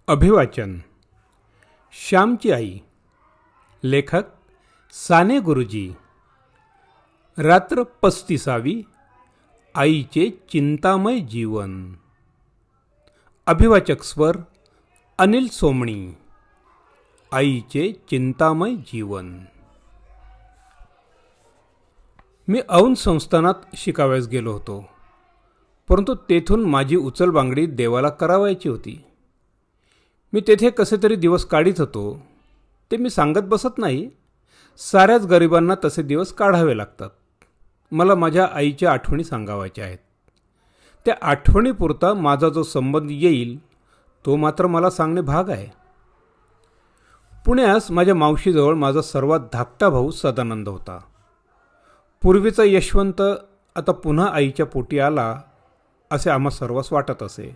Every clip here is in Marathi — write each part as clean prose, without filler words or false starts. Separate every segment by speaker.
Speaker 1: अभिवाचन. श्यामची आई. लेखक साने गुरुजी. रात्र 35वी. आईचे चिंतामय जीवन. अभिवाचक स्वर अनिल सोमणी. आईचे चिंतामय जीवन. मी औंध संस्थानात शिकाव्यास गेलो होतो, परंतु तेथून माझी उचलबांगडी देवाला करावायची होती. मी तेथे कसे तरी दिवस काढीत होतो. ते मी सांगत बसत नाही. साऱ्याच गरिबांना तसे दिवस काढावे लागतात. मला माझ्या आईच्या आठवणी सांगावायच्या आहेत. त्या आठवणीपुरता माझा जो संबंध येईल तो मात्र मला सांगणे भाग आहे. पुण्यास माझ्या मावशीजवळ माझा सर्वात धाकटा भाऊ सदानंद होता. पूर्वीचा यशवंत आता पुन्हा आईच्या पोटी आला असे आम्हा सर्वांस वाटत असे.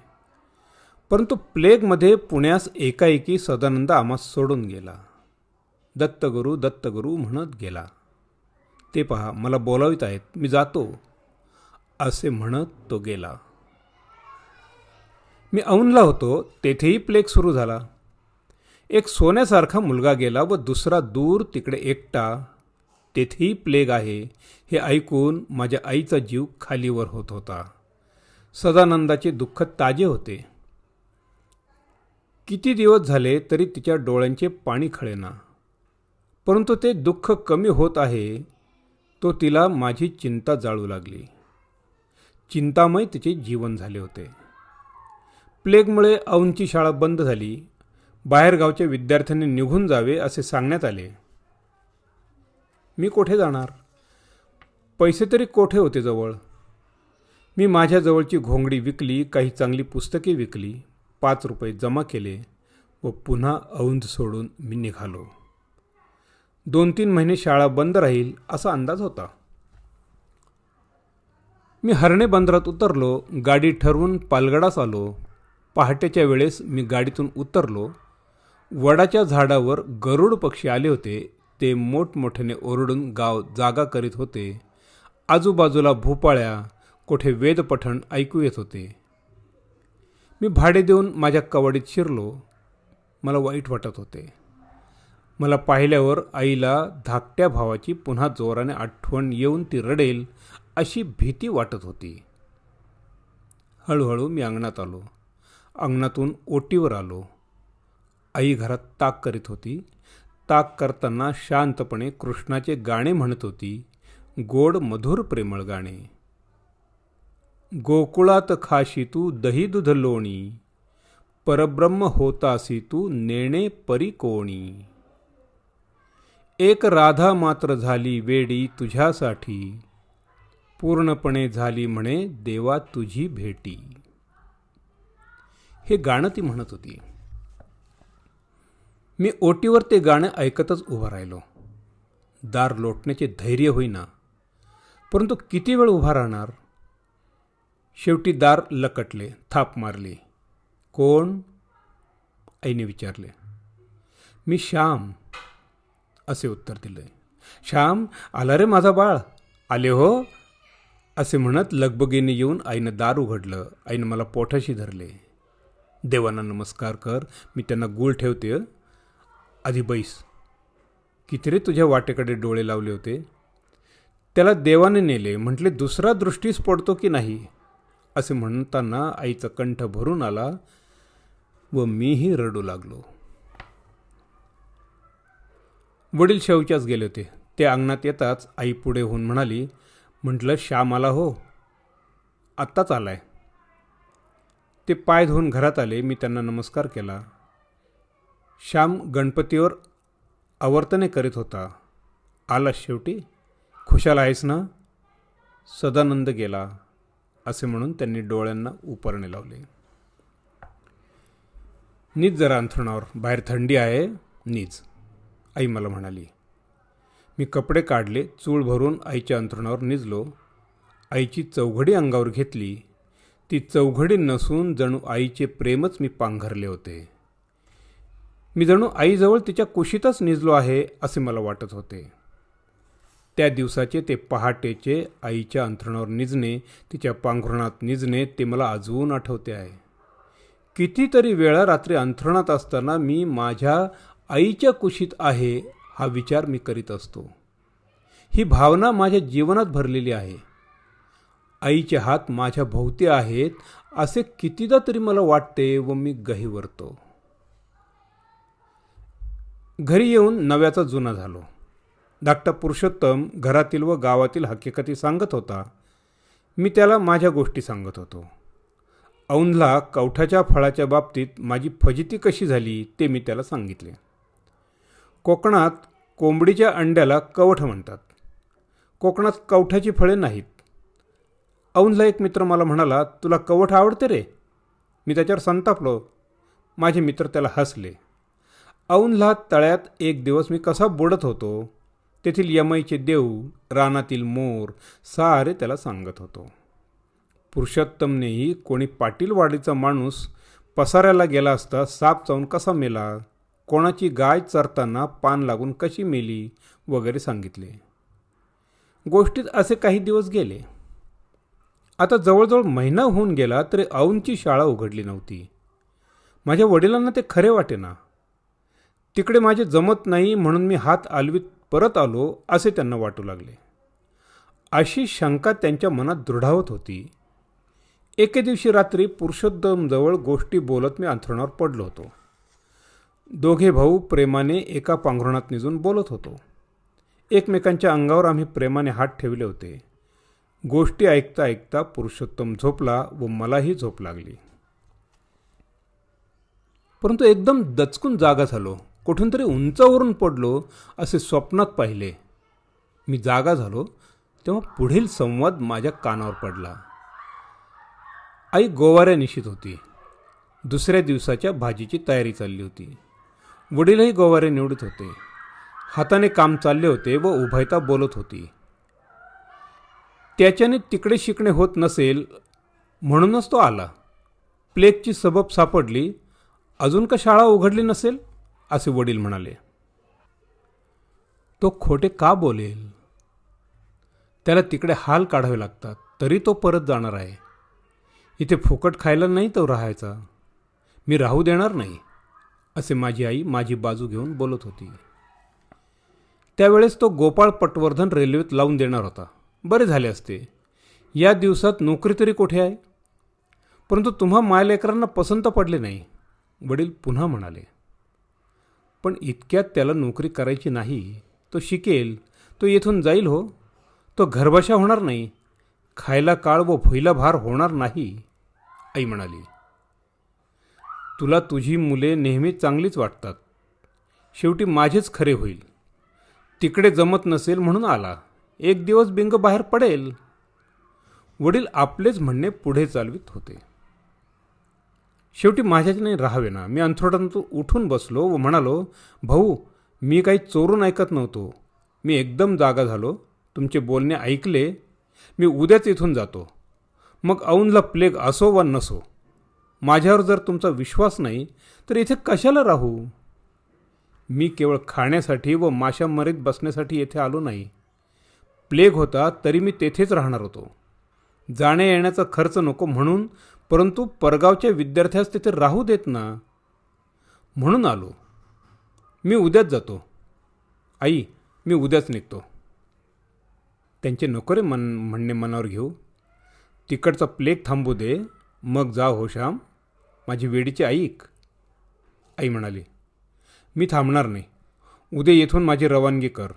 Speaker 1: परंतु प्लेगमध्ये पुण्यास एकाएकी सदानंद आम्हा सोडून गेला. दत्तगुरू म्हणत गेला. ते पहा, मला बोलावित आहेत, मी जातो असे म्हणत तो गेला. मी औंधला होतो, तेथेही प्लेग सुरू झाला. एक सोन्यासारखा मुलगा गेला व दुसरा दूर तिकडे एकटा. तेथेही प्लेग आहे हे ऐकून माझ्या आईचा जीव खालीवर होत होता. सदानंदाचे दुःख ताजे होते. किती दिवस झाले तरी तिच्या डोळ्यांचे पाणी खळेना. परंतु ते दुःख कमी होत आहे तो तिला माझी चिंता जाळू लागली. चिंतामय तिचे जीवन झाले होते. प्लेगमुळे औंधची शाळा बंद झाली. बाहेरगावच्या विद्यार्थ्यांनी निघून जावे असे सांगण्यात आले. मी कोठे जाणार? पैसे तरी कोठे होते जवळ? मी माझ्या जवळची घोंगडी विकली, काही चांगली पुस्तके विकली, 5 रुपये जमा केले व पुन्हा औंध सोडून मी निघालो. 2-3 महिने शाळा बंद राहील असा अंदाज होता. मी हर्णे बंदरात उतरलो. गाडी ठरवून पालगडास आलो. पहाटेच्या वेळेस मी गाडीतून उतरलो. वडाच्या झाडावर गरुड पक्षी आले होते. ते मोठमोठ्याने ओरडून गाव जागा करीत होते. आजूबाजूला भोपाळ्या, कोठे वेदपठण ऐकू येत होते. मी भाडे देऊन माझ्या कवाडीत शिरलो. मला वाईट वाटत होते. मला पाहिल्यावर आईला धाकट्या भावाची पुन्हा जोराने आठवण येऊन ती रडेल अशी भीती वाटत होती. हळूहळू मी अंगणात आलो. अंगणातून ओटीवर आलो. आई घरात ताक करीत होती. ताक करताना शांतपणे कृष्णाचे गाणे म्हणत होती. गोड मधुर प्रेमळ गाणे. गोकुळात खाशी तू दही दूध लोणी, परब्रह्म होतासी तू नेणे परी कोणी. एक राधा मात्र झाली वेडी तुझ्यासाठी, पूर्णपणे झाली म्हणे देवा तुझी भेटी. हे गाणं ती म्हणत होती. मी ओटीवर ते गाणं ऐकतच उभा राहिलो. दार लोटण्याचे धैर्य होईना, परंतु किती वेळ उभा राहणार? शेवटी दार लकटले. थाप मारली. कोण? आईने विचारले. मी श्याम असे उत्तर दिले. श्याम आला रे माझा बाळ. आले हो असे म्हणत लगबगीने येऊन आईनं दार उघडलं. आईनं मला पोठाशी धरले. देवांना नमस्कार कर, मी त्यांना गूळ ठेवते. आधी बैस. किती रे तुझ्या वाटेकडे डोळे लावले होते? त्याला देवाने नेले. म्हटले दुसरा दृष्टीस पडतो की नाही असे म्हणताना आईचा कंठ भरून आला व मीही रडू लागलो. वडील शौचास गेले होते. ते अंगणात येताच आई पुढे होऊन म्हणाली. म्हटलं श्याम आला हो? आत्ताच आलाय. ते पाय धुवून घरात आले. मी त्यांना नमस्कार केला. श्याम गणपतीवर आवर्तने करीत होता. आला शेवटी? खुशाल आहेस ना? सदानंद गेला असे म्हणून त्यांनी डोळ्यांना उपरणे लावले. नीज जरा अंथरुणावर, बाहेर थंडी आहे, नीज, आई मला म्हणाली. मी कपडे काढले. चूळ भरून आईच्या अंथरुणावर निजलो. आईची चौघडी अंगावर घेतली. ती चौघडी नसून जणू आईचे प्रेमच मी पांघरले होते. मी जणू आईजवळ तिच्या कुशीतच निजलो आहे असे मला वाटत होते. त्या दिवसाचे ते पहाटेचे आईच्या अंथरुणावर निजणे, तिच्या पांघरुणात निजणे ते मला अजून आठवते आहे. कितीतरी वेळा रात्री अंथरुणात असताना मी माझ्या आईच्या कुशीत आहे हा विचार मी करीत असतो. ही भावना माझ्या जीवनात भरलेली आहे. आईचे हात माझ्या भोवती आहेत असे कितीदा तरी मला वाटते व मी गहिवरतो. घरी येऊन नव्याचा जुना झालो. धाकटा पुरुषोत्तम घरातील व गावातील हकीकती सांगत होता. मी त्याला माझ्या गोष्टी सांगत होतो. औंधला कवठाच्या फळाच्या बाबतीत माझी फजिती कशी झाली ते मी त्याला सांगितले. कोकणात कोंबडीच्या अंड्याला कवठ म्हणतात. कोकणात कवठाची फळे नाहीत. औंधला एक मित्र मला म्हणाला, तुला कवठ आवडते रे? मी त्याच्यावर संतापलो. माझे मित्र त्याला हसले. औंधला तळ्यात एक दिवस मी कसा बुडत होतो तेथील यमईचे देव, रानातील मोर सारे त्याला सांगत होतो. पुरुषोत्तमनेही कोणी पाटीलवाडीचा माणूस पसाऱ्याला गेला असता साप चावून कसा मेला, कोणाची गाय चरताना पान लागून कशी मेली वगैरे सांगितले. गोष्टीत असे काही दिवस गेले. आता जवळजवळ महिना होऊन गेला तरी औंधची शाळा उघडली नव्हती. माझ्या वडिलांना ते खरे वाटेना. तिकडे माझे जमत नाही म्हणून मी हात आलवीत परत आलो असे त्यांना वाटू लागले. अशी शंका त्यांच्या मनात दृढावत होती. एके दिवशी रात्री पुरुषोत्तमजवळ गोष्टी बोलत मी अंथरुणावर पडलो होतो. दोघे भाऊ प्रेमाने एका पांघरुणात निजून बोलत होतो. एकमेकांच्या अंगावर आम्ही प्रेमाने हात ठेवले होते. गोष्टी ऐकता ऐकता पुरुषोत्तम झोपला व मलाही झोप लागली. परंतु एकदम दचकून जागा झालो. कुठून तरी उंचावरून पडलो असे स्वप्नात पाहिले. मी जागा झालो तेव्हा पुढील संवाद माझ्या कानावर पडला. आई गोवाऱ्या निशीत होती. दुसऱ्या दिवसाच्या भाजीची तयारी चालली होती. वडीलही गोवारे निवडत होते. हाताने काम चालले होते व उभयता बोलत होती. त्याच्याने तिकडे शिकणे होत नसेल म्हणूनच तो आला. प्लेगची सबब सापडली, अजून का शाळा उघडली नसेल असे वडील म्हणाले. तो खोटे का बोलेल? त्याला तिकडे हाल काढावे लागतात तरी तो परत जाणार आहे. इथे फुकट खायला नाही तो राहायचा. मी राहू देणार नाही असे माझी आई माझी बाजू घेऊन बोलत होती. त्यावेळेस तो गोपाळ पटवर्धन रेल्वेत लावून देणार होता. बरे झाले असते. या दिवसात नोकरी तरी कुठे आहे? परंतु तुम्हा मायलेकरांना पसंत पडले नाही, वडील पुन्हा म्हणाले. पण इतक्यात त्याला नोकरी करायची नाही. तो शिकेल, तो येथून जाईल हो. तो घरबशा होणार नाही. खायला काळ व भुईला भार होणार नाही. आई म्हणाली, तुला तुझी मुले नेहमी चांगलीच वाटतात. शेवटी माझेच खरे होईल. तिकडे जमत नसेल म्हणून आला. एक दिवस बिंग बाहेर पडेल. वडील आपलेच म्हणणे पुढे चालवित होते. शेवटी माझ्याने राहावे ना. मी अंथरुणातून उठून बसलो व म्हणालो, भाऊ, मी काही चोरून ऐकत नव्हतो. मी एकदम जागा झालो. तुमचे बोलणे ऐकले. मी उद्याच इथून जातो. मग औंधला प्लेग असो वा नसो. माझ्यावर जर तुमचा विश्वास नाही तर इथे कशाला राहू? मी केवळ खाण्यासाठी व माशा मरीत बसण्यासाठी येथे आलो नाही. प्लेग होता तरी मी तेथेच राहणार होतो. जाण्या येण्याचा खर्च नको म्हणून, परंतु परगावच्या विद्यार्थ्यास तिथे राहू देत ना, म्हणून आलो. मी उद्याच जातो. आई, मी उद्याच निघतो. त्यांचे नको रे म्हणणे मनावर घेऊ. तिकडचा प्लेग थांबू दे, मग जा हो श्याम. माझी वेडीची ऐक. आई म्हणाली, मी थांबणार नाही. उद्या येथून माझी रवानगी कर.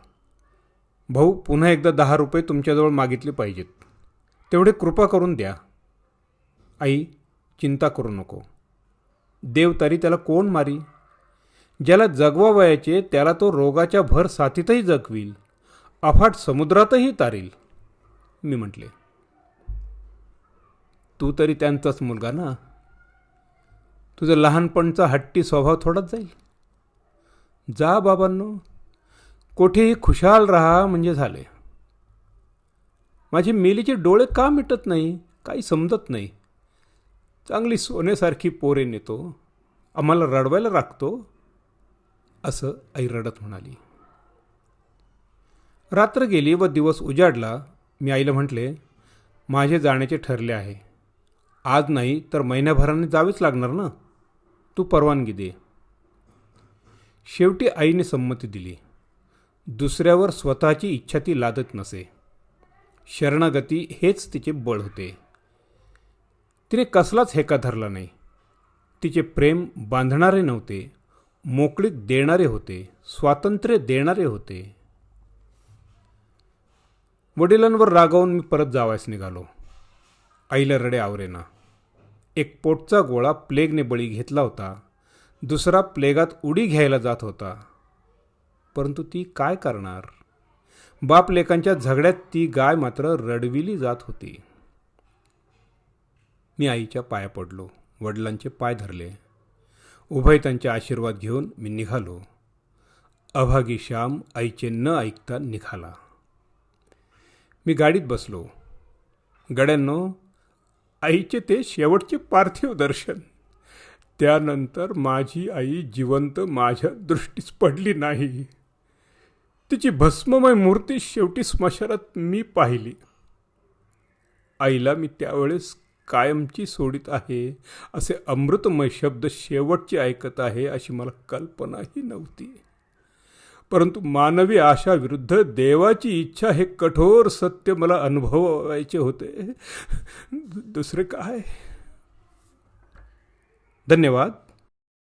Speaker 1: भाऊ, पुन्हा एकदा 10 रुपये तुमच्याजवळ मागितले पाहिजेत. तेवढे कृपा करून द्या. आई, चिंता करू नको. देव तरी त्याला कोण मारी? ज्याला जगवावयाचे त्याला तो रोगाच्या भर साथीतही जगवील, अफाट समुद्रातही तारील. मी म्हटले, तू तरी त्यांचाच मुलगा ना. तुझं लहानपणचा हट्टी स्वभाव थोडाच जाईल. जा बाबांनो, कोठेही खुशाल राहा म्हणजे झाले. माझे मेलीचे डोळे का मिटत नाही काही समजत नाही. चांगली सोन्यासारखी पोरे नेतो, आम्हाला रडवायला राखतो, असं आई रडत म्हणाली. रात्र गेली व दिवस उजाडला. मी आईला म्हटले, माझे जाण्याचे ठरले आहे. आज नाही तर महिन्याभराने जावेच लागणार ना. तू परवानगी दे. शेवटी आईने संमती दिली. दुसऱ्यावर स्वतःची इच्छा ती लादत नसे. शरणागती हेच तिचे बळ होते. तिने कसलाच हेका धरला नाही. तिचे प्रेम बांधणारे नव्हते, मोकळीक देणारे होते, स्वातंत्र्य देणारे होते. वडिलांवर रागावून मी परत जावायस निघालो. आईला रडे आवरेना. एक पोटचा गोळा प्लेगने बळी घेतला होता. दुसरा प्लेगात उडी घ्यायला जात होता. परंतु ती काय करणार? बाप लेकांच्या झगड्यात ती गाय मात्र रडविली जात होती. मी आईच्या पाया पडलो. वडिलांचे पाय धरले. उभयतांचे आशीर्वाद घेऊन मी निघालो. अभागी श्याम आईचे न ऐकता निघाला. मी गाडीत बसलो. गड्यांनो, आईचे ते शेवटचे पार्थिव दर्शन. त्यानंतर माझी आई जिवंत माझ्या दृष्टीस पडली नाही. तिची भस्ममय मूर्ती शेवटी स्मशानात मी पाहिली. आईला मी त्यावेळेस कायमची सोडित आहे असे अमृतमय शब्द शेवटचे ऐकत आहे अशी मला कल्पनाही नव्हती. परंतु मानवी आशाविरुद्ध देवाची इच्छा हे कठोर सत्य मला अनुभवायचे होते. दुसरे काय. धन्यवाद.